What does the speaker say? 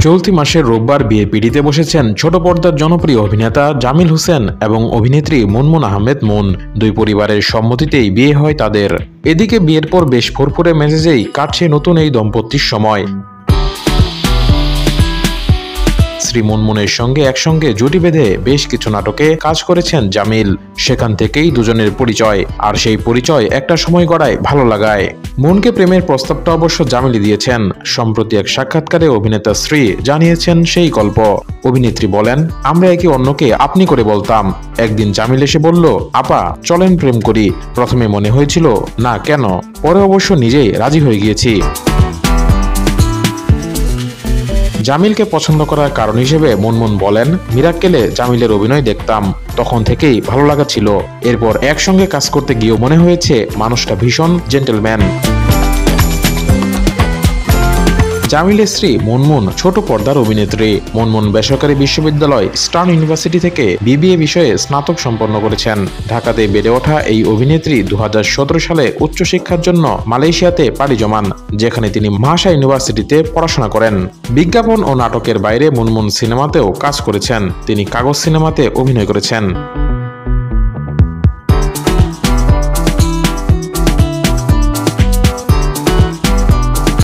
চলতি মাসের রোববার বিয়ে পিড়িতে বসেছেন ছোট পর্দার জনপ্রিয় অভিনেতা জামিল হোসেন এবং অভিনেত্রী মুনমুন আহমেদ মুন। দুই পরিবারের সম্মতিতেই বিয়ে হয় তাদের। এদিকে বিয়ের পর বেশ ফুরফুরে মেজাজেই কাটছে নতুন এই দম্পতির সময়। শ্রী মুনমুনের সঙ্গে একসঙ্গে জুটি বেঁধে বেশ কিছু নাটকে কাজ করেছেন জামিল। সেখান থেকেই দুজনের পরিচয়, আর সেই পরিচয় একটা সময় গড়ায় ভালো লাগায়। মুনকে প্রেমের প্রস্তাবটা অবশ্য জামিলই দিয়েছেন। সম্প্রতি এক সাক্ষাৎকারে অভিনেতা শ্রী জানিয়েছেন সেই গল্প। অভিনেত্রী বলেন, আমরা একে অন্যকে আপনি করে বলতাম। একদিন জামিল এসে বলল, আপা চলেন প্রেম করি। প্রথমে মনে হয়েছিল না কেন, পরে অবশ্য নিজেই রাজি হয়ে গিয়েছি। জামিলকে পছন্দ করার কারণ হিসেবে মুনমুন বলেন, মিরাক্কেলে জামিলের অভিনয় দেখতাম, তখন থেকেই ভালো লাগা ছিল। এরপর একসঙ্গে কাজ করতে গিয়েও মনে হয়েছে মানুষটা ভীষণ জেন্টলম্যান। জামিলের স্ত্রী মুনমুন ছোট পর্দার অভিনেত্রী। মুনমুন বেসরকারি বিশ্ববিদ্যালয় স্টার্ন ইউনিভার্সিটি থেকে বিবিএ বিষয়ে স্নাতক সম্পন্ন করেছেন। ঢাকাতে বেড়ে ওঠা এই অভিনেত্রী 2017 সালে উচ্চশিক্ষার জন্য মালয়েশিয়াতে পাড়ি জমান, যেখানে তিনি মাহাসা ইউনিভার্সিটিতে পড়াশোনা করেন। বিজ্ঞাপন ও নাটকের বাইরে মুনমুন সিনেমাতেও কাজ করেছেন। তিনি কাগজ সিনেমাতে অভিনয় করেছেন।